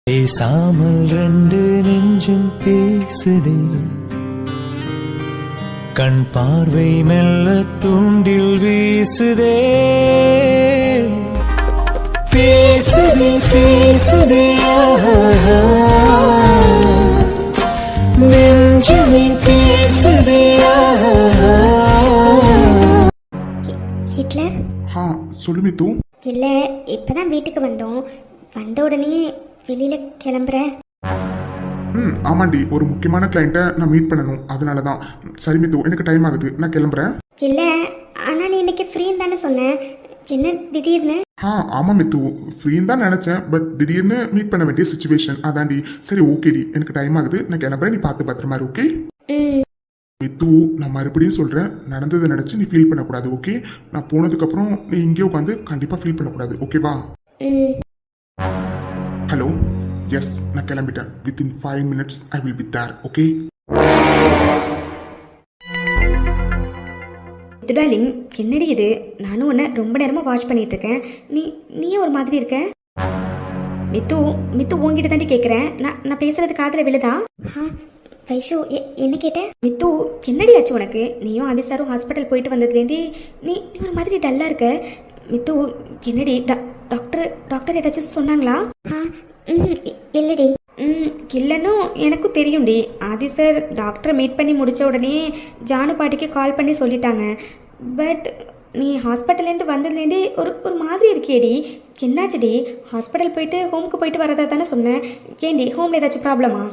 பேசாமல் ரெண்டு நெஞ்சும் பேசுதே, கண் பார்வை மெல்ல தூண்டில் வீசுதே. பேசுதே பேசுதே நெஞ்சுமே பேசுதே. ஹிட்லர் சொல்லு மித்து. இல்லை, இப்போதான் வீட்டுக்கு வந்தோம். வந்த உடனே வெளியில கிளம்புற? ஆமாண்டி, ஒரு முக்கியமான கிளைண்ட்டை நான் மீட் பண்ணணும், அதனால தான். சரி மித்து, எனக்கு டைம் ஆகுது, நான் கிளம்புறேன். இல்லை, ஆனால் நீ இன்னைக்கு ஃப்ரீன்னு தானே சொன்னேன், என்ன திடீர்னு? ஆமாம் மித்து, ஃப்ரீன்னு தான் நினச்சேன், பட் திடீர்னு மீட் பண்ண வேண்டிய சுச்சுவேஷன், அதாண்டி. சரி ஓகேடி, எனக்கு டைம் ஆகுது, நான் கிளம்புறேன். நீ பார்த்து பத்திரமா இரு, ஓகே? மித்து, நான் மறுபடியும் சொல்கிறேன், நடந்ததை நினச்சி நீ ஃபீல் பண்ணக்கூடாது, ஓகே? நான் போனதுக்கப்புறம் நீ இங்கே உட்காந்து கண்டிப்பாக ஃபீல் பண்ணக்கூடாது, ஓகேவா? ஹலோ, எஸ், நான் கிளம்பிட்டேன். Within 5 minutes I will be there, okay? Darling, என்னடி இது? நானும் உன்னை ரொம்ப நேரமாக வாட்ச் பண்ணிட்டு இருக்கேன். நீயும் ஒரு மாதிரி இருக்க. மித்து மித்து உங்ககிட்ட தாண்டி கேட்குறேன். நான் பேசுறது காதில் விழுதா? வைஷு, என்ன கேட்டேன்? மித்து, என்னடி ஆச்சு உனக்கு? நீயும் ஆதி சாரும் ஹாஸ்பிட்டல் போயிட்டு வந்ததுலேருந்து நீ ஒரு மாதிரி டல்லாக இருக்க. மித்து, என்னடி? டாக்டர் ஏதாச்சும் சொன்னாங்களா? இல்லடி. இல்லைன்னு எனக்கும் தெரியும்டி. ஆதி சார் டாக்டரை மீட் பண்ணி முடித்த உடனே ஜானு பாட்டிக்கு கால் பண்ணி சொல்லிட்டாங்க. பட் நீ ஹாஸ்பிட்டல்லேருந்து வந்ததுலேருந்தே ஒரு மாதிரி இருக்கியேடி. என்னாச்சுடி? ஹாஸ்பிட்டல் போயிட்டு ஹோமுக்கு போயிட்டு வரதா தானே சொன்னேன். ஏண்டி, ஹோமில் ஏதாச்சும் ப்ராப்ளமா?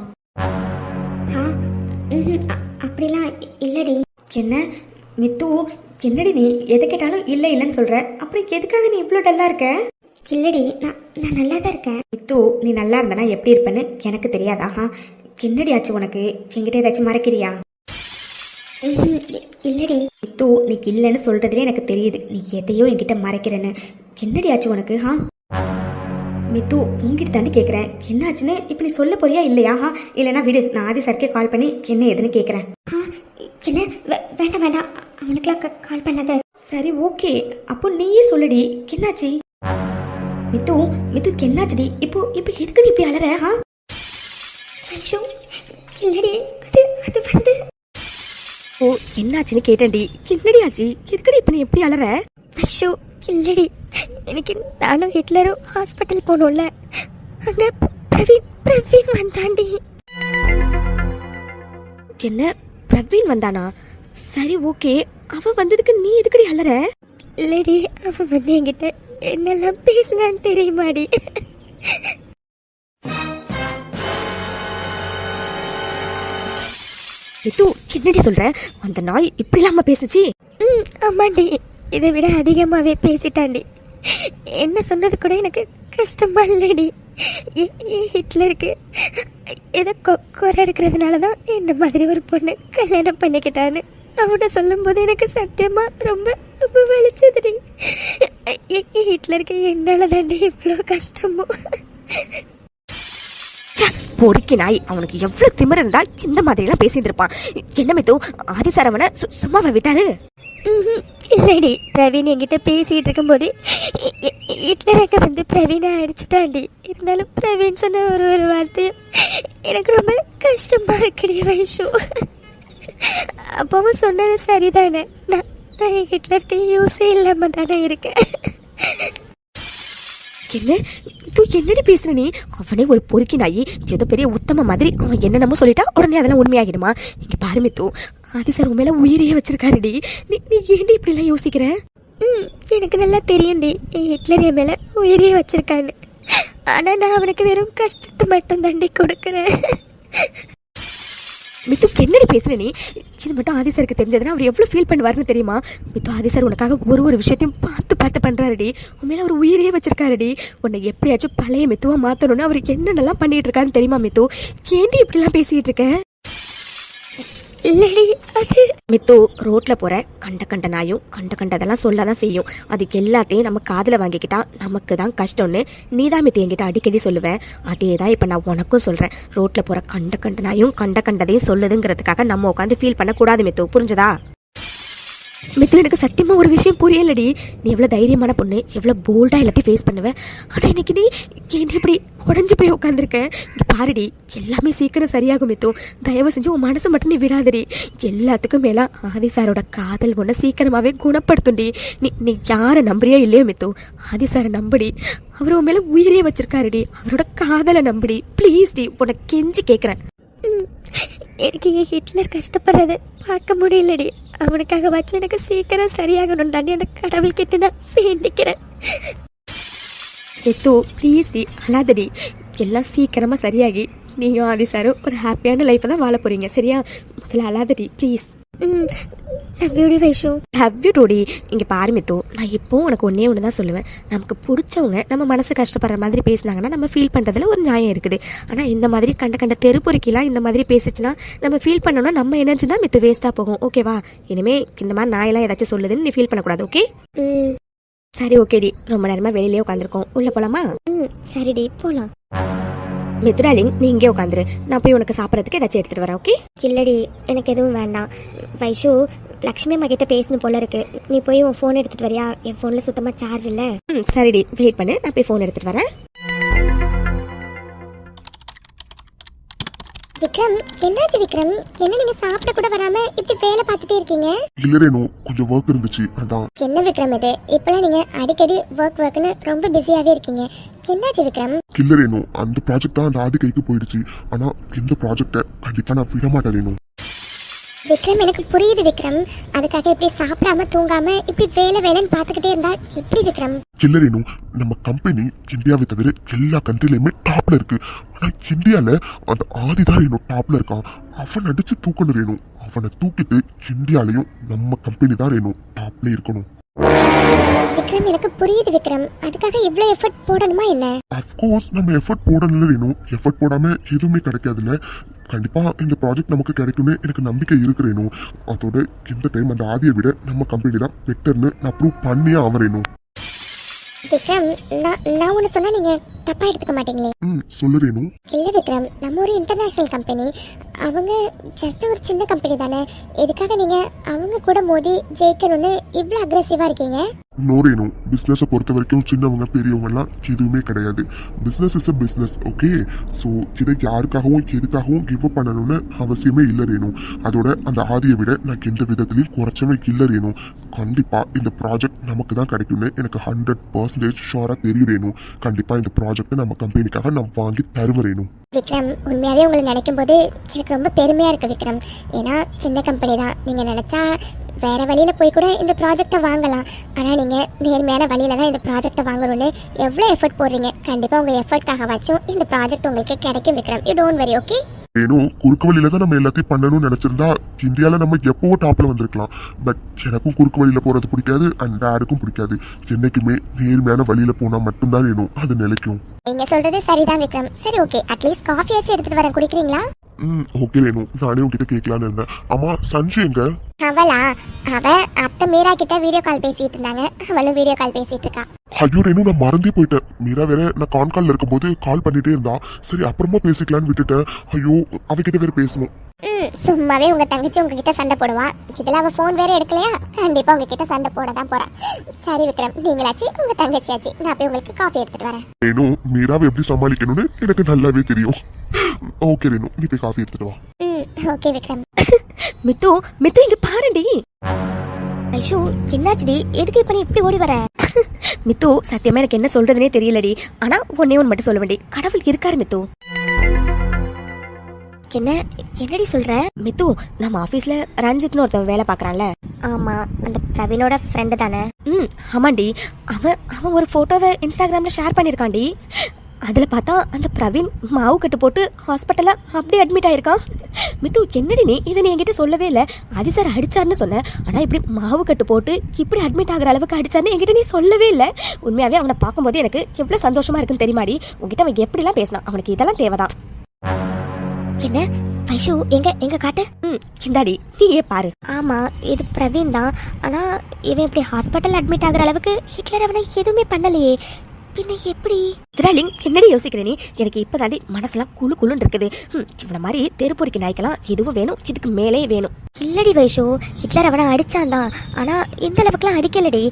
அப்படிலாம் இல்லடி. என்ன மித்து, என்னடி நீ எதை கேட்டாலும் இல்லை இல்லைன்னு சொல்கிற. அப்புறம் எதுக்காக நீ இவ்வளோ டல்லாக இருக்க? இல்லடி, நான் நல்லா தான் இருக்கேன். மித்து, நீ நல்லா இருந்தனா எப்படி இருப்பேன்னு எனக்கு தெரியாதா? என்னடி ஆச்சு உனக்கு? என்கிட்ட ஏதாச்சும் மறைக்கிறியா? இல்லடி. மித்து, நீ இல்லைன்னு சொல்கிறதுலே எனக்கு தெரியுது நீ எதையோ என்கிட்ட மறைக்கிறேன்னு. என்னடி ஆச்சு உனக்கு? மித்து, உங்ககிட்ட தாண்டி கேட்குறேன், என்ன ஆச்சுன்னு இப்போ நீ சொல்ல போறியா இல்லையா? இல்லைனா விடு, நான் ஆதி சர்க்கே கால் பண்ணி என்ன ஏதுன்னு கேட்குறேன். என்ன? வேண்டாம், அவனுக்குலாம் கால் பண்ணாத. சரி ஓகே, அப்போ நீயே சொல்லுடி, என்னாச்சு? மித்து என்னாச்சுடி? இப்போ எதுக்கு நீ இப்படி அலற? இல்லடி, அது வந்து. ஓ, என்னாச்சுன்னு கேட்டேன்டி. என்னடி ஆச்சு? எதுக்கடி இப்போ நீ எப்படி அலற? வைஷு, இல்லடி, எனக்கு நானும் ஹிட்லரும் ஹாஸ்பிட்டல் போனோம்ல, அங்க பிரவீன் வந்தாண்டி. என்ன, பிரவீன் வந்தானா? சரி ஓகே, அவன் வந்ததுக்கு நீ எதுக்கடி அலற? இல்லடி, அவன் வந்து என்கிட்ட என்னெல்லாம் பேசுனான்னு தெரியுமாடி? மித்து, என்னடி சொல்ற? அந்த நாய் இப்படி இல்லாம பேசுச்சு? ஆமாண்டி, இதை விட அதிகமாவே பேசிட்டாண்டி. என்ன சொன்னது கூட எனக்கு கஷ்டமா இல்லடி. ஹிட்லருக்கு ஏதோ குறை இருக்கிறதுனால தான் இந்த மாதிரி ஒரு பொண்ணு கல்யாணம் பண்ணிக்கிட்டான்னு அவனை சொல்லும் போது எனக்கு சத்தியமா ரொம்ப ரொம்ப வலிச்சதுடி. ஹிட்லருக்கு என்னால தாண்டி இவ்வளோ கஷ்டமோ. பொறுக்கி நாய், அவனுக்கு எவ்வளவு திமிர இருந்தா இந்த மாதிரி எல்லாம் பேசியிருப்பான். என்ன மித்து, ஆதி சார் அவனை சும்மாவை விட்டாரு? இல்லடி, பிரவீன் என்கிட்ட பேசிட்டு இருக்கும்போது ஹிட்லர் அங்க வந்து பிரவீனை அடிச்சுட்டாண்டி. இருந்தாலும் பிரவீன் சொன்ன ஒரு வார்த்தையும் எனக்கு ரொம்ப கஷ்டமா இருக்குடி வைஷு. அப்பவும் சொன்னது சரிதானே, நான் ஹிட்லருக்கு யூஸே இல்லாம தானே இருக்கேன். என்ன தூ, என்னடி பேசுற நீ? அவனே ஒரு பொறுக்கி நாயி, ஏதோ பெரிய உத்தம மாதிரி அவன் என்னென்னமோ சொல்லிட்டா உடனே அதெல்லாம் உண்மையாகிடுமா? இங்க பாரு மித்து, ஆதி சார் உன் மேல உயிரையே வச்சிருக்காருடி. நீ ஏண்டி இப்படி எல்லாம் யோசிக்கிற? எனக்கு நல்லா தெரியும்டி ஹிட்லர் என் மேல உயிரையே வச்சிருக்கான்னு. ஆனா நான் அவனுக்கு வெறும் கஷ்டத்தை மட்டும் தாண்டி கொடுக்குறேன். மித்து, என்னடி பேசுற நீ? இது மட்டும் ஆதி சாருக்கு தெரிஞ்சதுன்னா அவர் எவ்வளவு ஃபீல் பண்ணுவாருன்னு தெரியுமா? மித்து, ஆதி சார் உனக்காக ஒரு விஷயத்தையும் பார்த்து பண்றாருடி. உன் மேல அவர் உயிரையே வச்சிருக்காருடி. உன்னை எப்படியாச்சும் பழைய மித்துவா மாத்தணும்னு அவர் என்னென்னலாம் பண்ணிட்டு இருக்காருன்னு தெரியுமா மித்து? ஏண்டி இப்படி எல்லாம் பேசிட்டு இருக்க? இல்லடி, அது மித்து, ரோட்ல போற கண்ட நாயும் கண்டதெல்லாம் சொல்லதான் செய்யும். அதுக்கு எல்லாத்தையும் நம்ம காதுல வாங்கிக்கிட்டா நமக்கு தான் கஷ்டம்னு நீதான் மித்து என்கிட்ட அடிக்கடி சொல்லுவேன். அதே தான் இப்ப நான் உனக்கும் சொல்றேன். ரோட்ல போற கண்ட நாயும் கண்டதையும் சொல்லுதுங்கிறதுக்காக நம்ம உட்காந்து ஃபீல் பண்ண கூடாது மித்து, புரிஞ்சதா? மித்து எனக்கு சத்தியமா ஒரு விஷயம் புரியலடி. நீ எவ்வளவு தைரியமான பொண்ணு, எவ்வளவு போல்டா எல்லாத்தையும் ஃபேஸ் பண்ணுவ. ஆனா இன்னைக்கு நீ என்ன இப்படி உடஞ்சு போய் உட்காந்துருக்க. இங்க பாருடி, எல்லாமே சீக்கிரம் சரியாகும் மித்து. தயவு செஞ்சு உன் மனசு மட்டும் நீ விடாதடி. எல்லாத்துக்கும் மேல ஆதி சாரோட காதல் ஒன்ன சீக்கிரமாவே குணப்படுத்தும்டி. நீ யாரை நம்புறியோ இல்லையோ மித்து, ஆதி சாரை நம்புடி. அவர் உன் மேல உயிரே வச்சிருக்காருடி. அவரோட காதலை நம்புடி ப்ளீஸ் டி, உன்னை கெஞ்சி கேட்குறேன். எனக்கு ஹிட்லர் கஷ்டப்படுறது பார்க்க முடியலடி. அவனுக்காக வச்சு எனக்கு சீக்கிரம் சரியாகணும் தாண்டி அந்த கடவுள் கிட்ட நான் வேண்டிக்கிறேன். எத்தோ ப்ளீஸ் டி, அழாதடி. எல்லாம் சீக்கிரமா சரியாகி நீயும் ஆதி சாரும் ஒரு ஹாப்பியான லைஃப்பை தான் வாழ போறீங்க. சரியா? முதல்ல அழாதடி please. Love you Vaishu. Love you டூடி. இங்கே பாரு மித்து, நான் இப்போ உனக்கு ஒன்றே ஒன்று தான் சொல்லுவேன். நமக்கு பிடிச்சவங்க நம்ம மனசு கஷ்டப்படுற மாதிரி பேசினாங்கன்னா நம்ம ஃபீல் பண்ணுறதுல ஒரு நியாயம் இருக்குது. ஆனால் இந்த மாதிரி கண்ட தெருப்பொருக்கிலாம் இந்த மாதிரி பேசிச்சுன்னா நம்ம ஃபீல் பண்ணோன்னா நம்ம எனர்ஜி தான் மித்து வேஸ்ட்டாக போகும். ஓகேவா? இனிமே இந்த மாதிரி நாயெல்லாம் ஏதாச்சும் சொல்லுதுன்னு நீ ஃபீல் பண்ணக்கூடாது. ஓகே? சரி ஓகேடி, ரொம்ப நேரமாக வெளியிலே உட்காந்துருக்கோம். உள்ளே போகலாமா? சரிடி போகலாம். மித்து டார்லிங், நீ இங்கே உட்காந்துரு. நான் போய் உனக்கு சாப்பிட்றதுக்கு ஏதாச்சும் எடுத்துகிட்டு வரேன். ஓகே? இல்லடி, எனக்கு எதுவும் வேண்டாம். வைஷு, லக்ஷ்மி அம்மா கிட்ட பேசணும் போல இருக்கு. நீ போய் உன் ஃபோன் எடுத்துகிட்டு வரியா? என் ஃபோனில் சுத்தமாக சார்ஜ் இல்லை. சரிடி, வெயிட் பண்ணு, நான் போய் ஃபோன் எடுத்துகிட்டு வரேன். விக்ரம், என்னாச்சு விக்ரம்? என்ன நீங்க சாப்பிட கூட வராம இப்படி வேலை பார்த்துட்டே இருக்கீங்க? இல்ல ரேணு, கொஞ்சம் ஒர்க் இருந்துச்சு அதான். என்ன விக்ரம் இது? இப்பெல்லாம் நீங்க அடிக்கடி ஒர்க்னு ரொம்ப பிஸியாவே இருக்கீங்க. என்னாச்சு விக்ரம்? இல்ல ரேணு, அந்த ப்ராஜெக்ட் தான் அந்த ஆதி கைக்கு போயிடுச்சு. ஆனா இந்த ப்ராஜெக்டை கண்டிப்பா நான் விட மாட்டேன் ரேணு. விக்ரம், எனக்கு புரியுது விக்ரம். அதுக்காக இப்படி சாப்பிடாம தூங்காம இப்படி வேலைன்னு பார்த்துக்கிட்டே இருந்தா எப்படி விக்ரம்? இல்ல ரேணு, நம்ம கம்பெனி இந்தியாவை தவிர எல்லா கண்ட்ரிலையுமே டாப்ல இருக்கு. ஆனா இந்தியால அந்த ஆதி தான் ரேணு டாப்ல இருக்கான். அவன் அடிச்சு தூக்கணும் ரேணு. அவனை தூக்கிட்டு இந்தியாலையும் நம்ம கம்பெனி தான் ரேணு டாப்ல இருக்கணும். விக்ரம், எனக்கு புரியுது விக்ரம். அதுக்காக இவ்வளவு எஃபர்ட் போடணுமா என்ன? அஃப்கோர்ஸ் நம்ம எஃபர்ட் போடணும் ரேணு. எஃபர்ட் போடாம எதுவுமே கிடைக்காதுல்ல. கண்டிப்பா இந்த ப்ராஜெக்ட் நமக்கு கிடைக்கும்னு எனக்கு நம்பிக்கை இருக்கு ரேணு. அதோட இந்த டைம் அந்த ஆதியை விட நம்ம கம்பெனி தான் பெட்டர்னு நான் ப்ரூவ் பண்ணியே ஆவறேனும். விக்ரம், நான் ஒன்று சொன்னா நீங்க தப்பா எடுத்துக்க மாட்டீங்களே? சொல்லு ரேணு. இல்ல விக்ரம், நம்ம ஒரு இன்டர்நேஷனல் கம்பெனி. அவங்க ஜஸ்ட் ஒரு சின்ன கம்பெனி தானே. எதுக்காக நீங்க அவங்க கூட மோதி ஜெயிக்கணும்னு இவ்வளோ அக்ரெசிவா இருக்கீங்க? நோ ரேணு, பிஸ்னஸை பொறுத்த வரைக்கும் சின்னவங்க பெரியவங்க எல்லாம் எதுவுமே கிடையாது. Business is a business. Okay? So இதை யாருக்காகவும் எதுக்காகவும் கிவ் அப் பண்ணணும்னு அவசியமே இல்லை ரேணு. அதோட அந்த ஆதியை விட நான் எந்த விதத்திலையும் குறைச்சவே இல்லை ரேணு. கண்டிப்பா இந்த ப்ராஜெக்ட் நமக்கு தான் கிடைக்கும்னு எனக்கு 100% ஷோரா தெரியும் ரேணு. கண்டிப்பா இந்த ப்ராஜெக்ட் நம்ம கம்பெனிக்காக நான் வாங்கி தருவேன் ரேணு. விக்ரம், உண்மையாவே உங்களை நினைக்கும் போது எனக்கு ரொம்ப பெருமையா இருக்கு விக்ரம். ஏன்னா சின்ன கம்பெனி தான். நீங்க நினைச்சா வேற வழியில போய் கூட இந்த ப்ராஜெக்டை வாங்கலாம். ஆனா நீங்க நேர்மையான வழியில தான் இந்த ப்ராஜெக்டை வாங்கணும்னு எவ்வளவு எஃபர்ட் போடுறீங்க. கண்டிப்பா உங்க எஃபர்ட்காக வச்சும் இந்த ப்ராஜெக்ட் உங்களுக்கு கிடைக்கும் Vikram. You don't worry. Okay? ஏனோ குறுக்கு வழியில தான் நம்ம எல்லாத்தையும் பண்ணணும்னு நினைச்சிருந்தா இந்தியால நம்ம எப்பவோ டாப்ல வந்திருக்கலாம். பட் எனக்கும் குறுக்கு வழியில போறது பிடிக்காது, அண்ட் டேடுக்கும் பிடிக்காது. என்னைக்குமே நேர்மையான வழியில போனா மட்டும்தான் வேணும், அது நிலைக்கும். நீங்க சொல்றது சரிதான் விக்ரம். சரி ஓகே, அட்லீஸ்ட் காஃபியாச்சும் எடுத்துட்டு வரேன், குடிக்கிறீங்களா? ஓகே ரேணு, நானே உங்ககிட்ட கேட்கலான்னு இருந்தேன். அம்மா சஞ்சு எங்க? அவளா? அவ அத்தை மீரா கிட்ட வீடியோ கால் பேசிட்டு இருந்தாங்க. அவளும் வீடியோ கால் பேசிட்டு இருக்கா. ஐயோ ரேணு, நான் மறந்தே போயிட்டேன். மீரா வேற நான் கான்கால்ல இருக்கும்போது கால் பண்ணிட்டே இருந்தா. சரி அப்புறமா பேசிக்கலான்னு விட்டுட்டேன். ஐயோ, அவகிட்ட வேற பேசணும். சும்மாவே உங்க தங்கச்சி உங்ககிட்ட சண்டை போடுவா. இதுல அவ போன் வேற எடுக்கலையா? கண்டிப்பா உங்ககிட்ட சண்டை போட தான் போறா. சரி விக்ரம், நீங்களாச்சு உங்க தங்கச்சியாச்சு. நான் போய் உங்களுக்கு காஃபி எடுத்துட்டு வரேன். ரேணு, மீராவை எப்படி சமாளிக்கணும்னு எனக்கு நல்லாவே தெரியும். ஓகே ரேணு, நீ போய் காஃபி எடுத்துட்டு வா. ஓகே விக்ரம். மித்து இங்க பாருடி. ஐஷோ, என்னாச்சுடி? எதுக்கு இப்ப நீ இப்படி ஓடி வர? மித்து, சத்தியமா எனக்கு என்ன சொல்றதுனே தெரியலடி. ஆனா ஒன்னே ஒன்று மட்டும் சொல்ல வேண்டி, கடவுள் இருக்காரு மித்து. என்னடி சொல்ற? மித்து, நம்ம ஆபீஸ்ல ரஞ்சித்னு ஒருத்தன் வேலை பாக்குறான்ல. ஆமா, அந்த பிரவீனோட ஃப்ரெண்டு தானே? ஆமாண்டி. அவன் ஒரு போட்டோவை இன்ஸ்டாகிராம்ல ஷேர் பண்ணிருக்காண்டி. அதில் பார்த்தா அந்த பிரவீன் மாவு கட்டு போட்டு ஹாஸ்பிட்டலில் அப்படியே அட்மிட் ஆயிருக்கான். மித்து, என்னடி நீ இதை நீ என்கிட்ட சொல்லவே இல்லை. ஆதி சார் அடிச்சாருன்னு சொன்னேன். ஆனால் இப்படி மாவு கட்டு போட்டு இப்படி அட்மிட் ஆகிற அளவுக்கு அடிச்சாருன்னு என்கிட்ட நீ சொல்லவே இல்லை. உண்மையாகவே அவனை பார்க்கும்போது எனக்கு எவ்வளோ சந்தோஷமா இருக்குன்னு தெரியுமாடி. உங்ககிட்ட அவன் எப்படிலாம் பேசினான். அவனுக்கு இதெல்லாம் தேவைதான். என்ன வைஷு, எங்க காட்டு. இந்தாடி, நீயே பாரு. ஆமா, இது பிரவீன் தான். ஆனா இவன் இப்படி ஹாஸ்பிட்டல் அட்மிட் ஆகுற அளவுக்கு ஹிட்லர் அவனை எதுவுமே பண்ணலையே. பின்ன எப்படி? டார்லிங், என்னடி யோசிக்கிற நீ? எனக்கு இப்பதாண்டி மனசுலாம் குளு குளுன்னு இருக்குது. இவன மாதிரி தெருப்பொறிக்கு நாய்க்கலாம் இதுவும் வேணும், இதுக்கு மேலே வேணும். இல்லடி வைஷு, ஹிட்லர் அவனை அடிச்சான் தான், ஆனா இந்த அளவுக்குலாம் அடிக்கலடி.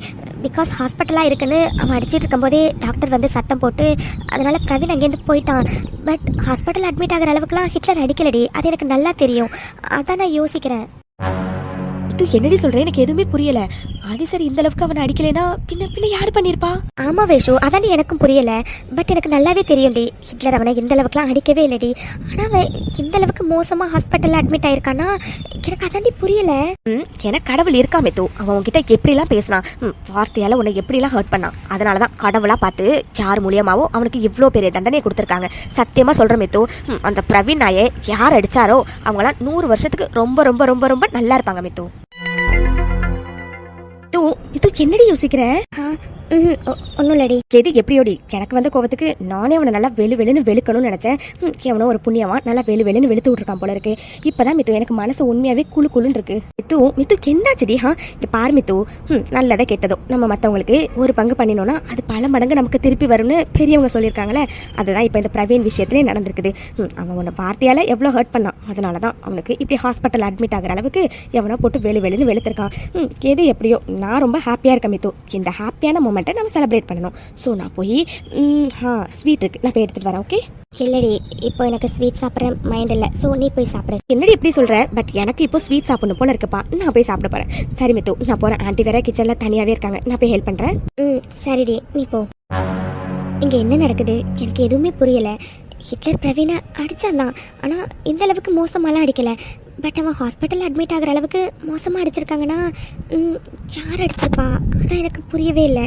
பிகாஸ் ஹாஸ்பிட்டலா இருக்குன்னு அவன் அடிச்சிட்டு இருக்கும்போதே டாக்டர் வந்து சத்தம் போட்டு அதனால பிரவீன் அங்கேருந்து போயிட்டான். பட் ஹாஸ்பிட்டல் அட்மிட் ஆகிற அளவுக்குலாம் ஹிட்லர் அடிக்கலடி, அது எனக்கு நல்லா தெரியும். அதான் நான் யோசிக்கிறேன். என்னடி சொல்றேன், எனக்கு எதுவுமே புரியல. ஆதி சார் இந்த அளவுக்கு அவனை அடிக்கலைன்னா பின்ன பின்ன யாரு பண்ணிருப்பா? ஆமா வைஷு, அதான் எனக்கும் புரியல. பட் எனக்கு நல்லாவே தெரியும்டி, ஹிட்லர் அவனை இந்த அளவுக்குலாம் அடிக்கவே இல்லடி. ஆனா அவன் இந்த அளவுக்கு மோசமா ஹாஸ்பிட்டல்ல அட்மிட் ஆயிருக்கானா எனக்கு அதாண்டி புரியல. எனக்கு கடவுள் இருக்கா மெத்து, அவன் உன்கிட்ட எப்படிலாம் பேசினான், வார்த்தையால உன்னை எப்படிலாம் ஹர்ட் பண்ணான். அதனாலதான் கடவுளா பார்த்து யார் மூலியமாவோ அவனுக்கு இவ்வளோ பெரிய தண்டனையை கொடுத்துருக்காங்க. சத்தியமா சொல்ற மெத்து, அந்த பிரவீன் நாயை யார் அடிச்சாரோ அவங்களாம் 100 வருஷத்துக்கு ரொம்ப ரொம்ப ரொம்ப ரொம்ப நல்லா இருப்பாங்க மெத்து. இது என்னடி யோசிக்கிற? ஒன்னும் இல்லடி. எது எப்படியோடி, எனக்கு வந்த கோவத்துக்கு நானே அவனை நல்லா வெளுன்னு வெளுக்கணும்னு நினைச்சேன். அவனும் ஒரு புண்ணியமா நல்லா வெளுன்னு வெளுத்து விட்டுருக்கான் போல இருக்கு. இப்பதான் மித்து எனக்கு மனசு உண்மையாவே குளுன்னு இருக்கு. மித்து என்னாச்சுடி? இங்க பாரு மித்து, நல்லதே கெட்டதோ நம்ம மத்தவங்களுக்கு ஒரு பங்கு பண்ணினோம்னா அது பல மடங்கு நமக்கு திருப்பி வரும்னு பெரியவங்க சொல்லியிருக்காங்களே. அதுதான் இப்ப இந்த பிரவீன் விஷயத்திலே நடந்திருக்குது. அவன் உன்னை வார்த்தையால எவ்வளவு ஹர்ட் பண்ணான். அதனாலதான் அவனுக்கு இப்படி ஹாஸ்பிட்டல் அட்மிட் ஆகிற அளவுக்கு எவனோ போட்டு வெளுன்னு வெளுத்திருக்கான். எது எப்படியோ நான் ரொம்ப ஹாப்பியா இருக்கேன் மித்து. இந்த ஹாப்பியான மூமெண்ட்டை நம்ம செலிப்ரேட் பண்ணணும். ஸோ நான் போய் ஸ்வீட் இருக்கு, நான் போய் எடுத்துட்டு வரேன். ஓகே? இல்லடி, இப்போ எனக்கு ஸ்வீட் சாப்பிட்ற மைண்ட் இல்லை. ஸோ நீ போய் சாப்பிடு. என்னடி இப்படி சொல்ற? பட் எனக்கு இப்போ ஸ்வீட் சாப்பிடணும் போல இருக்குப்பா, நான் போய் சாப்பிட போறேன். சரி மித்து, நான் போறேன். ஆண்டி வேற கிச்சன்ல தனியாவே இருக்காங்க, நான் போய் ஹெல்ப் பண்றேன். சரிடி, நீ போ. இங்க என்ன நடக்குது எனக்கு எதுவுமே புரியல. ஹிட்லர் பிரவீனை அடிச்சான், ஆனா இந்த அளவுக்கு மோசமாலாம் அடிக்கல. பட் அவன் ஹாஸ்பிட்டல் அட்மிட் ஆகிற அளவுக்கு மோசமாக அடிச்சிருக்காங்கன்னா யார் அடிச்சிருப்பா? அதான் எனக்கு புரியவே இல்லை.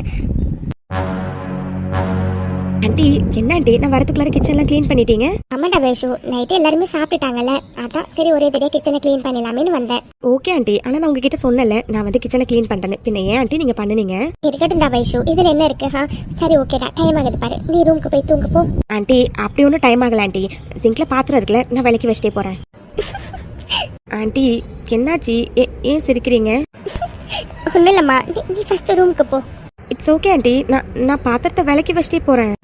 ஆண்டி, என்ன ஆண்டி, நான் வரதுக்குள்ளார கிச்சன்லாம் க்ளீன் பண்ணிட்டீங்க? ஆமாண்டா வைஷு, நைட்டு எல்லாருமே சாப்பிட்டுட்டாங்கல்ல, அதான் சரி ஒரே தடவை கிச்சனை க்ளீன் பண்ணலாமேன்னு வந்தேன். ஓகே ஆண்டி, ஆனால் நான் உங்ககிட்ட சொன்னல நான் வந்து கிச்சனை க்ளீன் பண்ணுறேன்னு. பின்ன ஏன் ஆண்டி நீங்கள் பண்ணுனீங்க? இருக்கட்டும்டா வைஷு, இதில் என்ன இருக்கு? சரி ஓகேடா, டைம் ஆகுது பாரு, நீ ரூமுக்கு போய் தூங்க போ. ஆண்டி, அப்படி ஒன்றும் டைம் ஆகல ஆண்டி. சிங்க்ல பாத்திரம் இருக்குல்ல, நான் விலைக்கு வச்சிட்டே போகிறேன். ஆண்டி என்னாச்சு, ஏன் சிரிக்கிறீங்க? ஒன்றும் இல்லைம்மா, நீ ஃபர்ஸ்ட் ரூமுக்கு போ. இட்ஸ் ஓகே ஆண்டி, நான் பாத்திரத்தை விலைக்கு வச்சிட்டே போகிறேன்.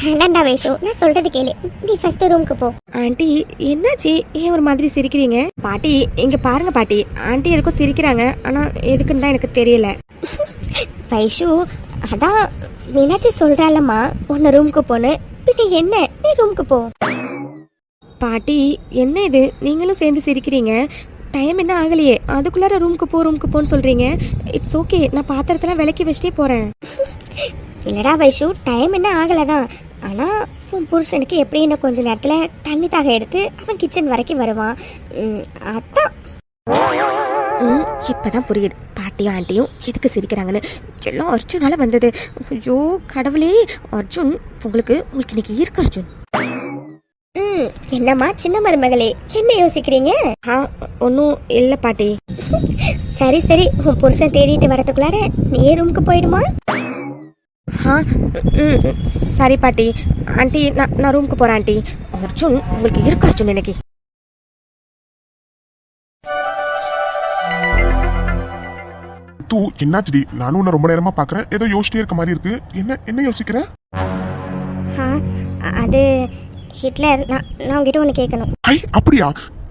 வேண்டாண்டா வைஷு, நான் சொல்றது கேளு, நீ ஃபர்ஸ்ட் ரூமுக்கு போ. ஆண்டி என்னாச்சு, ஏன் ஒரு மாதிரி சிரிக்கிறீங்க? பாட்டி இங்க பாருங்க பாட்டி, ஆண்டி எதுக்கும் சிரிக்கிறாங்க, ஆனா எதுக்குன்னு தான் எனக்கு தெரியல. வைஷு, அதான் மீனாட்சி சொல்றாளம்மா உன்னை ரூமுக்கு போன்னு, பின்ன என்ன, நீ ரூமுக்கு போ. பாட்டி என்ன இது, நீங்களும் சேர்ந்து சிரிக்கிறீங்க? டைம் என்ன ஆகலையே, அதுக்குள்ளார ரூமுக்கு போன்னு சொல்றீங்க. இட்ஸ் ஓகே, நான் பாத்திரத்தெல்லாம் விலைக்கு வச்சிட்டே போறேன். இல்லடா வைஷு, டைம் என்ன ஆகலதான், ஆனா உன் புருஷனுக்கு எப்படி இன்னும் கொஞ்ச நேரத்துல தண்ணி தாக எடுத்து அவன் கிச்சன் வரைக்கும் வருவான். அதான் இப்பதான் புரியுது பாட்டியும் ஆண்டியும் எதுக்கு சிரிக்கிறாங்கன்னு. எல்லாம் அர்ஜுனால வந்தது. ஐயோ கடவுளே, அர்ஜுன் உங்களுக்கு இன்னைக்கு இருக்கு அர்ஜுன். என்னம்மா சின்ன மருமகளே, என்ன யோசிக்கிறீங்க? ஒன்னும் இல்ல பாட்டி. சரி சரி, உன் புருஷன் தேடிட்டு வரதுக்குள்ளார நீ ரூமுக்கு போயிடுமா? சரி பாட்டி. ஆண்டி நான் ரூமுக்கு போறேன் ஆண்டி. அர்ஜுன் உங்களுக்கு இருக்கு அர்ஜுன் இன்னைக்கு. என்னாச்சுடி? நானும் உன்னை ரொம்ப நேரமா பாக்குறேன், ஏதோ யோசிச்சிட்டே இருக்க மாதிரி இருக்கு. என்ன யோசிக்கிற? அது ஹிட்லர், நான் உங்ககிட்ட ஒன்று கேட்கணும். அப்படியா?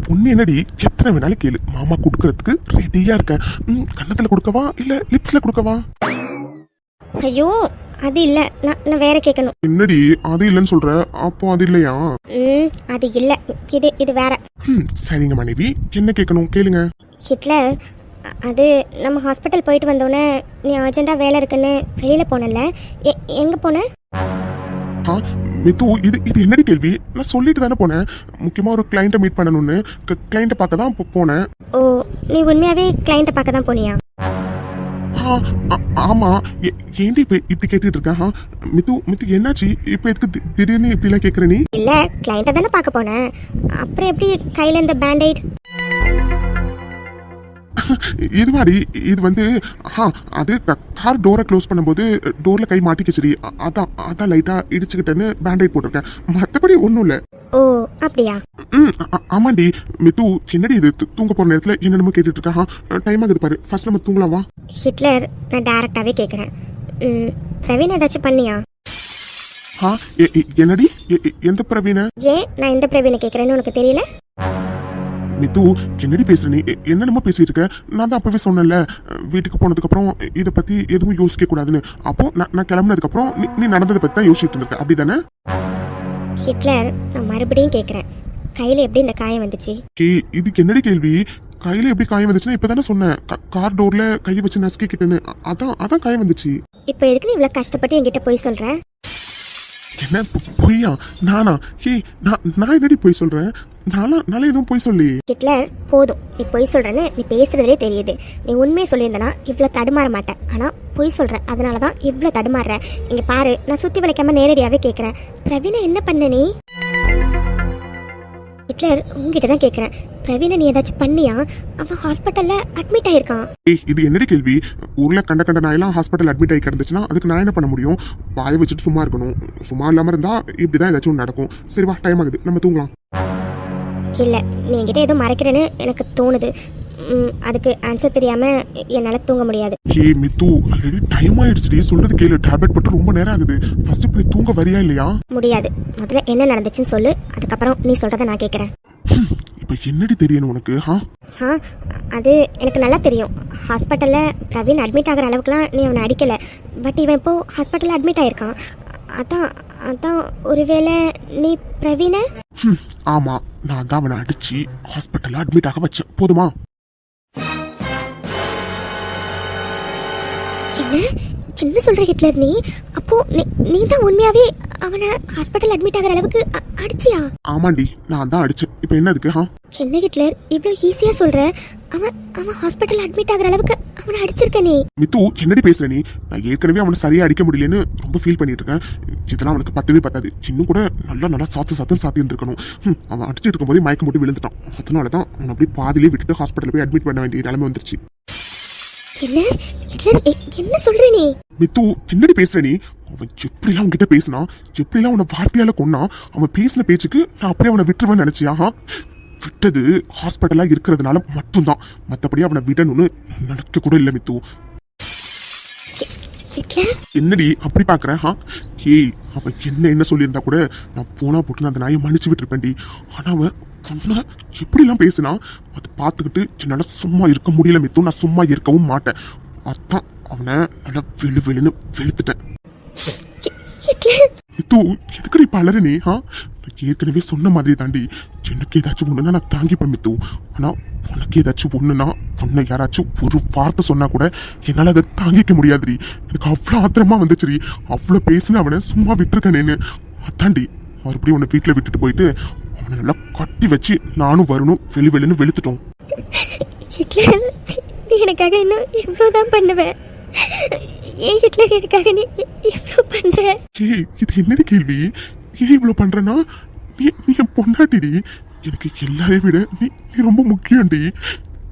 பொண்ணு என்னடி, எத்தனை வேணாலும் கேளு, மாமா கொடுக்கறதுக்கு ரெடியா இருக்கேன். கன்னத்துல கொடுக்கவா இல்ல லிப்ஸ்ல கொடுக்கவா? ஐயோ அது இல்ல, நான் வேற கேட்கணும். என்னடி அது இல்லன்னு சொல்ற? அப்போ அது இல்லையா? அது இல்ல, இது வேற. சரிங்க மனைவி, என்ன கேட்கணும் கேளுங்க. ஹிட்லர், அது நம்ம ஹாஸ்பிட்டல் போயிட்டு வந்தோடனே நீ அர்ஜென்ட்டா வேலை இருக்குன்னு வெளியில போனல, எங்க போன? மித்து, இது என்னடி கேள்வி? நான் சொல்லிட்டு தானே போனேன், முக்கியமா ஒரு கிளைண்ட்டை மீட் பண்ணணும்னு. கிளைண்ட்டை பார்க்க தான் போனேன். ஓ, நீ உண்மையாவே கிளைண்ட்டை பார்க்க தான் போனியா? ஆமா. ஏன்டி இப்படி கேட்டுட்டு இருக்க? மித்து என்னாச்சு இப்ப? எதுக்கு திடீர்னு இப்படி எல்லாம் கேக்குற நீ? இல்ல, கிளைண்ட்டை தானே பார்க்க போனேன், அப்புறம் எப்படி கையில இந்த பேண்டைட்? இதுவாடி, இது வந்து அது கார் டோரை க்ளோஸ் பண்ணும்போது டோர்ல கை மாட்டிக்கிச்சுடி, அதான் லைட்டா இடிச்சுக்கிட்டேன்னு பேண்டைட் போட்டிருக்கேன், மத்தபடி ஒண்ணும் இல்ல. ஓ அப்படியா? ஆமாண்டி. மித்து, என்னடி இது தூங்க போற நேரத்துல என்னென்னமோ கேட்டுட்டு இருக்கா? டைம் ஆகுது பாரு, ஃபர்ஸ்ட் நம்ம தூங்கலாம் வா. ஹிட்லர், நான் டைரக்டாவே கேக்குறேன், பிரவீன் ஏதாச்சும் பண்ணியா? ஆ என்னடி எந்த பிரவீன? ஏன் நான் எந்த பிரவீனை கேட்குறேன்னு உனக்கு தெரியல? மித்து என்னடி பேசுற நீ? என்னென்னமோ பேசிட்டு இருக்க. நான் தான் அப்பவே சொன்னேன்ல, வீட்டுக்கு போனதுக்கு அப்புறம் இதை பத்தி எதுவும் யோசிக்க கூடாதுன்னு. அப்போ நான் கிளம்புனதுக்கு அப்புறம் நீ நடந்ததை பத்தி தான் யோசிச்சுட்டு இருக்க, அப்படிதானே? ஹிட்லர், நான் மறுபடியும் கேட்குறேன், கையில் எப்படி இந்த காயம் வந்துச்சு? இதுக்கு என்னடி கேள்வி? கையில எப்படி காயம் வந்துச்சுன்னா இப்பதானே சொன்னேன், கார் டோர்ல கையை வச்சு நசுக்கிக்கிட்டேன்னு. அதான் காயம் வந்துச்சு. இப்போ எதுக்கு நீ இவ்வளோ கஷ்டப்பட்டு என்கிட்ட போய் சொல்ற? என்ன பொய்யா? நானா? நான் என்னடி போய் சொல்றேன்? நாளா எதுவும் போய் சொல்லி. ஹிட்லர், போதும், நீ பொய் சொல்றேன்னு நீ பேசுறதுலே தெரியுது. நீ உண்மையை சொல்லியிருந்தனா இவ்வளோ தடுமாற மாட்டேன். ஆனால் பொய் சொல்ற, அதனால தான் இவ்வளோ தடுமாறுற. இங்க பாரு, நான் சுத்தி வளைக்காம நேரடியாவே கேட்குறேன், பிரவீனை என்ன பண்ண நீ? ஹிட்லர், உங்ககிட்ட தான் கேட்குறேன், பிரவீனை நீ ஏதாச்சும் பண்ணியா? அவன் ஹாஸ்பிட்டல்ல அட்மிட் ஆயிருக்கான். இது என்னடி கேள்வி? ஊர்ல கண்ட நாயெல்லாம் ஹாஸ்பிட்டல் அட்மிட் ஆகி கிடந்துச்சுன்னா அதுக்கு நான் என்ன பண்ண முடியும்? வாயை வச்சுட்டு சும்மா இருக்கணும். சும்மா இல்லாம இருந்தா இப்படிதான் ஏதாச்சும் ஒன்று நடக்கும். சரி வா, டைம் ஆகுது, நம்ம தூங்கலாம். இல்லை, நீ என்கிட்ட ஏதோ மறைக்கிறேன்னு எனக்கு தோணுது. அதுக்கு ஆன்சர் தெரியாம என்னால தூங்க முடியாது. மித்து, ஆல்ரெடி டைம் ஆயிடுச்சுடி. சொல்றது கேளு, டேப்லெட் போட்டு ரொம்ப நேரம் ஆகுது. ஃபர்ஸ்ட் இப்படி தூங்க வரியா இல்லையா? முடியாது. முதல்ல என்ன நடந்துச்சுன்னு சொல்லு, அதுக்கப்புறம் நீ சொல்றத நான் கேட்கறேன். இப்ப என்னடி தெரியணும் உனக்கு? அது எனக்கு நல்லா தெரியும். ஹாஸ்பிட்டல்ல பிரவீன் அட்மிட் ஆகிற அளவுக்குலாம் நீ அவனை அடிக்கல. பட் இவன் இப்போ ஹாஸ்பிட்டல்ல அட்மிட் ஆயிருக்கான். அதான் ஒருவேளை நீ பிரவீன? ஆமா, நான் தான் அவனை அடிச்சு ஹாஸ்பிட்டல்ல அட்மிட் ஆக வச்சேன். போதுமா? என்ன சொல்ற ஹிட்லர் நீ? அப்போ நீ தான் உண்மையாவே அவனை ஹாஸ்பிட்டல் அட்மிட் ஆகிற அளவுக்கு அடிச்சியா? ஆமாண்டி, நான் தான் அடிச்சேன். இப்போ என்ன அதுக்கு? என்ன ஹிட்லர் இவ்வளோ ஈஸியா சொல்ற? அவன் ஹாஸ்பிட்டல் அட்மிட் ஆகிற அளவுக்கு அவனை அடிச்சிருக்க நீ? மித்து, என்னடி பேசுற நீ? நான் ஏற்கனவே அவனை சரியா அடிக்க முடியலன்னு ரொம்ப ஃபீல் பண்ணிட்டு இருக்கேன். இதெல்லாம் அவனுக்கு பத்தவே பத்தாது. இன்னும் கூட நல்லா சாத்தின்னு இருக்கணும். அவன் அடிச்சுட்டு இருக்கும் போதே மயக்கம் போட்டு விழுந்துட்டான். அதனாலதான் அவன் அப்படியே பாதிலே விட்டுட்டு ஹாஸ்பிட்டல் போய் அட்மிட் பண்ண வேண்டிய நிலைமை வந்துருச்சு. என்ன ஹிட்லர், என்ன சொல்ற நீ? மித்து, என்னடி பேசுற நீ? அவன் எப்படிலாம் உன்கிட்ட பேசினா, எப்படிலாம் அவனை வார்த்தையால கொன்னா, அவன் பேசின பேச்சுக்கு நான் அப்படியே அவனை விட்டுருவேன்னு நினைச்சியா? விட்டது ஹாஸ்பிட்டலா இருக்கிறதுனால மட்டும்தான். மத்தபடி அவனை விடணும்னு நடக்க கூட இல்லை மித்து. என்னடி அப்படி பாக்குறேன்? அவன் என்ன சொல்லியிருந்தா கூட நான் போனா போட்டு அந்த நாயை மன்னிச்சு விட்டுருப்பேன்டி. ஆனா அவன் பொண்ண எப்படிலாம் பேசினா அதை பார்த்துக்கிட்டு என்னால சும்மா இருக்க முடியல மித்து. நான் சும்மா இருக்கவும் மாட்டேன். அதான் அவனை நல்லா வெளுன்னு வெளுத்துட்டேன். மித்து, எதுக்கடி பலரு நீ? ஏற்கனவே சொன்ன மாதிரி தாண்டி, எனக்கு ஏதாச்சும் ஒண்ணுன்னா நான் தாங்கிப்பேன் மித்து. ஆனா உனக்கு ஏதாச்சும் ஒண்ணுன்னா, பொண்ணை யாராச்சும் ஒரு வார்த்தை சொன்னா கூட என்னால அதை தாங்கிக்க முடியாதுடி. எனக்கு அவ்வளோ ஆத்திரமா வந்துச்சுடி. அவ்வளோ பேசின அவனை சும்மா விட்டுருக்கேன்னு. அதாண்டி மறுபடியும் உன்னை வீட்டுல விட்டுட்டு போயிட்டு அவனை நல்லா கட்டி வச்சு நானும் வரணும் வெளுன்னு வெளுத்துட்டோம். ஹிட்லர், நீ எனக்காக இன்னும் எவ்வளோதான் பண்ணுவேன்? ஏன் ஹிட்லர் எனக்காக நீ இவ்வளோ பண்ற? இது என்னடி கேள்வி? ஏன் இவ்வளோ பண்றனா? நீ என் பொண்டாட்டிடி. எனக்கு எல்லாரையும் விட நீ ரொம்ப முக்கியம்டி.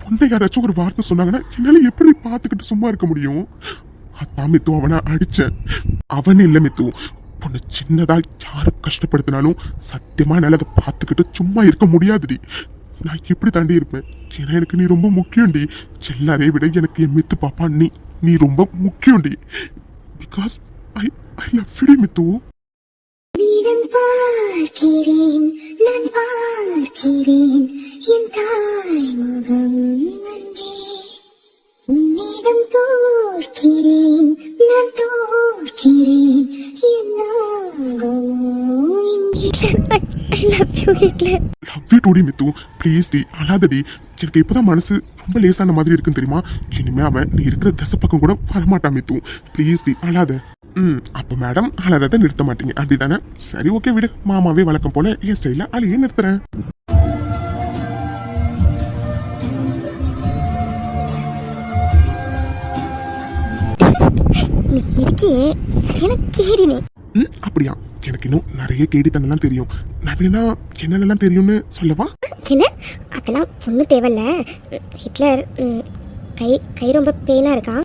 பொண்ணை யாராச்சும் ஒரு வார்த்தை சொன்னாங்கன்னா என்னால எப்படி பார்த்துக்கிட்டு சும்மா இருக்க முடியும்? அதான் மித்து அவனை அடிச்சேன். அவன் இல்லை மித்து, பொண்ணு சின்னதா யாரை கஷ்டப்படுத்தினாலும் சத்தியமா என்னால அதை பார்த்துக்கிட்டு சும்மா இருக்க முடியாதுடி. நான் எப்படி தாண்டி இருப்பேன்? ஏன்னா எனக்கு நீ ரொம்ப முக்கியம்டி. எல்லாரையும் விட எனக்கு என் மித்து பாப்பா நீ ரொம்ப முக்கியம்டி. Because I love you Mithu. நான் பார்க்கிறேன் என் தாய் முகம் அன்பே. உன்னிடம் தோற்கிறேன், நான் தோற்கிறேன் I love you, Hitler. Love you டூடி மித்து. ப்ளீஸ் டி, அழாதடி. எனக்கு இப்பதான் மனசு ரொம்ப லேசான மாதிரி இருக்குன்னு தெரியுமா? இனிமே அவன் நீ இருக்கிற தசை பக்கம் கூட வரமாட்டான் மித்து. ப்ளீஸ் டி, அழாத. அப்ப மேடம் அழறத நிறுத்த மாட்டீங்க அப்படிதானே? சரி ஓகே விடு. மாமாவே வழக்கம் போல என் ஸ்டைல அழையே நிறுத்துறேன். நீ இருக்கியே சரியான கேடி நீ. அப்படியா? எனக்கு இன்னும் நிறைய கேடித்தனெல்லாம் தெரியும். நான் வேணா என்னென்னலாம் தெரியும்னு சொல்லவா? என்ன? அதெல்லாம் ஒன்றும் தேவையில்ல. ஹிட்லர், கை ரொம்ப பெயினா இருக்கா?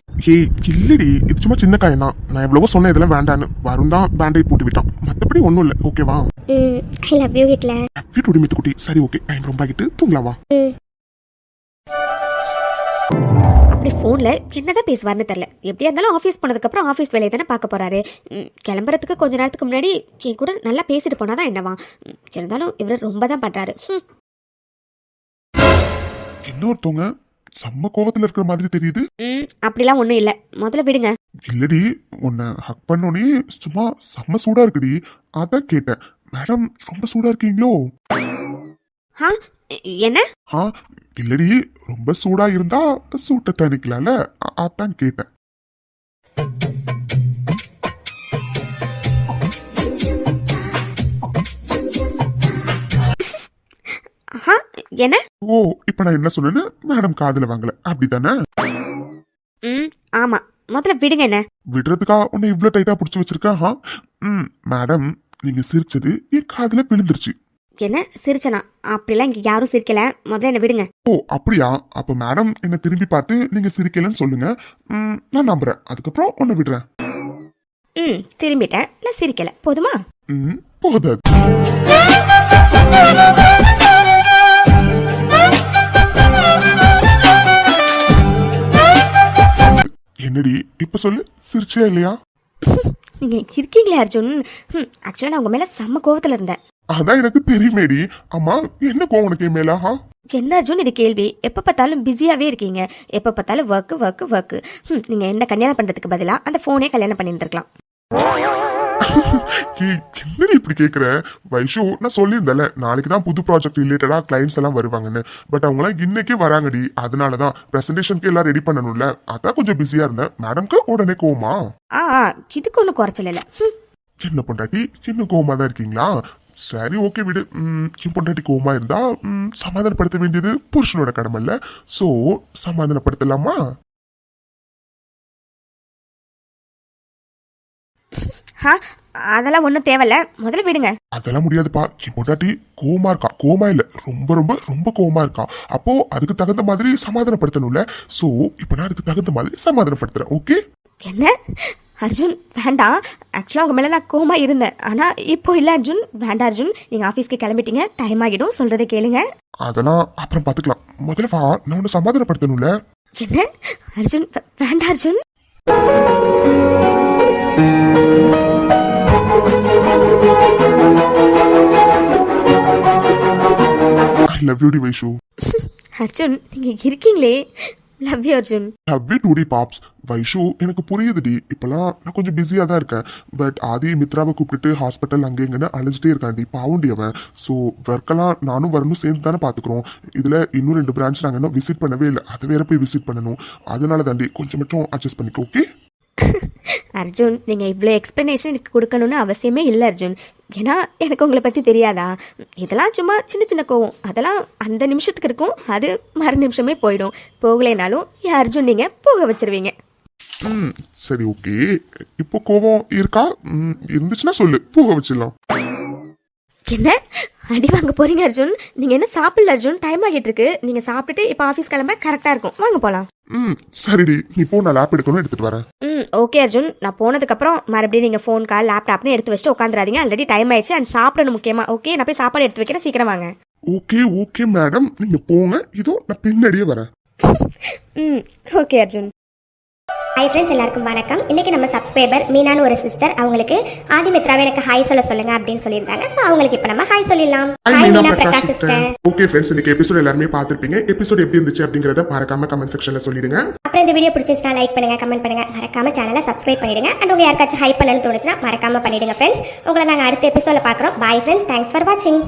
இல்லடி, இது சும்மா சின்ன காயம் தான். நான் எவ்வளவோ சொன்ன இதெல்லாம் வேண்டான்னு. வரும் தான் பேண்டேஜ் போட்டு விட்டான். மற்றபடி ஒன்றும் இல்லை. ஓகேவா? I love you Hitler. Love you டூடி மித்து குட்டி. சரி ஓகே, டைம் ரொம்ப ஆகிட்டு தூங்கலாம் வா. அப்படி அப்படி ஃபோனில் என்னதான் பேசுவார்னு தெரில. எப்படியா இருந்தாலும் ஆஃபீஸ் போனதுக்கப்புறம் ஆஃபீஸ் வேலையை தானே பார்க்க போகிறாரு. கிளம்புறதுக்கு கொஞ்ச நேரத்துக்கு முன்னாடி என் கூட நல்லா பேசிட்டு போனால் தான் என்னவா. இருந்தாலும் இவர் ரொம்ப தான் பண்ணுறாரு. இன்னொருத்தவங்க செம்ம கோவத்துல இருக்கிற மாதிரி தெரியுது. அப்படிலாம் ஒன்றும் இல்லை, முதல்ல விடுங்க. இல்லடி, உன்னை ஹக் பண்ணோனே சும்மா செம்ம சூடா இருக்குடி, அதான் கேட்டேன். மேடம் ரொம்ப சூடா இருக்கீங்களோ? என்ன? இல்லடி, ரொம்ப சூடா இருந்தா சூட்டை தணிக்கலாம்ல, அதான் கேட்டேன். என்ன? ஓ, இப்ப நான் என்ன சொன்னேன்னு மேடம் காதுல வாங்கல, அப்படித்தானே? ஆமா, முதல்ல விடுங்க. என்ன விடுறதுக்கா உன்னை இவ்வளவு டைட்டா புடிச்சு வச்சிருக்கா? மேடம், நீங்க சிரிச்சது என் காதுல விழுந்துருச்சு. என்ன சிரிச்சனா? அப்படிலாம் இங்க யாரும் சிரிக்கல, முதல்ல என்ன விடுங்க. ஓ அப்படியா? அப்ப மேடம் என்ன திரும்பி பார்த்து நீங்க சிரிக்கலன்னு சொல்லுங்க, நான் நம்புறேன். அதுக்கப்புறம் உன்னை விடுறேன். திரும்பிட்டேன், நான் சிரிக்கல, போதுமா? போதாது. என்னடி இப்ப சொல்லு, சிரிச்சே இல்லையா? நீங்க இருக்கீங்களே அர்ஜுன். ஆக்சுவலா நான் உங்க மேல செம்ம கோவத்துல இருந்தேன். அதான் எனக்கு தெரியுமேடி. அம்மா, என்ன கோவம் உனக்கு என் மேல? என்ன அர்ஜுன் இது கேள்வி? எப்ப பார்த்தாலும் பிஸியாவே இருக்கீங்க, எப்ப பார்த்தாலும் ஒர்க். நீங்க என்ன கல்யாணம் பண்றதுக்கு பதிலா அந்த போனே கல்யாணம் பண்ணிட்டு இருக்கலாம். என்னடி இப்படி கேக்குற வைஷு? நான் சொல்லியிருந்தேன்ல, நாளைக்கு தான் புது ப்ராஜெக்ட் ரிலேட்டடா கிளைண்ட்ஸ் எல்லாம் வருவாங்கன்னு. பட் அவங்க எல்லாம் இன்னைக்கே வராங்கடி, அதனாலதான் பிரசன்டேஷனுக்கு எல்லாம் ரெடி பண்ணணும்ல, அதான் கொஞ்சம் பிஸியா இருந்தேன். மேடம்க்கு உடனே கோவமா? இதுக்கு ஒன்னும் குறைச்சல இல்ல. என்ன பொண்டாட்டி, சின்ன கோவமா தான் இருக்கீங்களா? சரி ஓகே விடு. என் பொண்டாட்டி கோவமா இருந்தா சமாதானப்படுத்த வேண்டியது புருஷனோட கடமை இல்ல? சோ சமாதானப்படுத்தலாமா? அதெல்லாம் ஒன்றும் தேவையில்ல, முதல்ல விடுங்க. அதெல்லாம் முடியாதுப்பா. என் பொண்டாட்டி கோவமா இருக்கா, கோவமா இல்ல, ரொம்ப ரொம்ப ரொம்ப கோவமா இருக்கா. அப்போ அதுக்கு தகுந்த மாதிரி சமாதானப்படுத்தணும்ல. சோ இப்ப நான் அதுக்கு தகுந்த மாதிரி சமாதானப்படுத்துறேன். ஓகே? என்ன அர்ஜுன், வேண்டாம். ஆக்சுவலாக உங்க மேல நான் கோவமா இருந்தேன், ஆனா இப்போ இல்ல அர்ஜுன். வேண்டாம் அர்ஜுன், நீங்க ஆஃபீஸ்க்கு கிளம்பிட்டீங்க, டைம் ஆகிடும். சொல்றதை கேளுங்க. அதெல்லாம் அப்புறம் பாத்துக்கலாம். முதல்ல வா, நான் உன்னை சமாதானப்படுத்தணும்ல. என்ன அர்ஜுன், வேண்டாம் அர்ஜுன். I love you டி வைஷு. அர்ஜுன், நீங்க இருக்கீங்களே. Love you Arjun. Love you டுடி பாப்ஸ். வைஷு, எனக்கு புரியுதுடி, இப்பெல்லாம் நான் கொஞ்சம் பிஸியா தான் இருக்கேன். பட் ஆதி மித்ராவை கூப்பிட்டுட்டு ஹாஸ்பிட்டல் அங்கே இங்கன்னு அழைஞ்சிட்டே இருக்காண்டி, பாவுண்டி அவன். ஸோ ஒர்க்கெல்லாம் நானும் வரணும் சேர்ந்து தானே பார்த்துக்குறோம். இதுல இன்னும் 2 பிரான்ச் நாங்கள் இன்னும் விசிட் பண்ணவே இல்லை, அதை வேற போய் விசிட் பண்ணணும். அதனால தாண்டி கொஞ்சம் மட்டும் அட்ஜஸ்ட் பண்ணிக்கோ. ஓகே அர்ஜுன், நீங்க இவ்வளோ எக்ஸ்பிளனேஷன் எனக்கு கொடுக்கணும்னு அவசியமே இல்லை அர்ஜுன். ஏன்னா எனக்கு உங்களை பத்தி தெரியாதா? இதெல்லாம் சும்மா சின்ன சின்ன கோவம், அதெல்லாம் அந்த நிமிஷத்துக்கு இருக்கும், அது மறு நிமிஷமே போயிடும். போகலைனாலும் என் அர்ஜுன் நீங்க போக வச்சிருவீங்க. சரி ஓகே. இப்போ கோவம் இருக்கா? இருந்துச்சுன்னா சொல்லு, போக வச்சிடலாம். என்ன அடி வாங்க போறீங்க அர்ஜுன்? நீங்க என்ன சாப்பிடல அர்ஜுன்? டைம் ஆகிட்டு இருக்கு. நீங்க சாப்பிட்டுட்டு இப்போ ஆஃபீஸ் கிளம்ப கரெக்டா இருக்கும். வாங்க போலாம். சரிடி, நீ போ, நான் லேப் எடுக்கணும், எடுத்துட்டு வரேன். ஓகே அர்ஜுன், நான் போனதுக்கு அப்புறம் மறுபடியும் நீங்க ஃபோன் கால் லேப்டாப்னு எடுத்து வச்சுட்டு உட்காந்துராதீங்க. ஆல்ரெடி டைம் ஆயிடுச்சு, அண்ட் சாப்பிடணும் முக்கியமா. ஓகே, நான் போய் சாப்பாடு எடுத்து வைக்கிறேன், சீக்கிரம் வாங்க. ஓகே ஓகே மேடம், நீங்க போங்க, இதோ நான் பின்னாடியே வரேன். ஓகே அர்ஜுன். ஹை ஃப்ரெண்ட்ஸ், எல்லாருக்கும் வணக்கம். இன்னைக்கு நம்ம சப்ஸ்கிரைபர் மீனான்னு ஒரு சிஸ்டர், அவங்களுக்கு ஆதிமித்ராவை எனக்கு ஹாய் சொல்ல சொல்லுங்க அப்படின்னு சொல்லியிருந்தாங்க. ஸோ அவங்களுக்கு இப்போ நம்ம ஹாய் சொல்லிடலாம். Hi Meena Prakash sister. Okay friends, இன்னைக்கு எபிசோட் எல்லாருமே பார்த்திருப்பீங்க. எபிசோட் எப்படி இருந்துச்சு அப்படிங்கறத மறக்காம கமெண்ட் செக்ஷன்ல சொல்லிடுங்க. அப்புறம் இந்த வீடியோ பிடிச்சிருச்சுன்னா லைக் பண்ணுங்க, கமெண்ட் பண்ணுங்க, மறக்காம சேனலை சப்ஸ்கிரைப் பண்ணிடுங்க. அண்ட் உங்க யாருக்காச்சும் ஹை பண்ணணும்னு தோணுச்சுன்னா மறக்காம பண்ணிடுங்க ஃப்ரெண்ட்ஸ். உங்களை நாங்கள் அடுத்த எபிசோட பார்க்குறோம். பாய் ஃப்ரெண்ட்ஸ், தேங்க்ஸ் ஃபார் வாட்சிங்.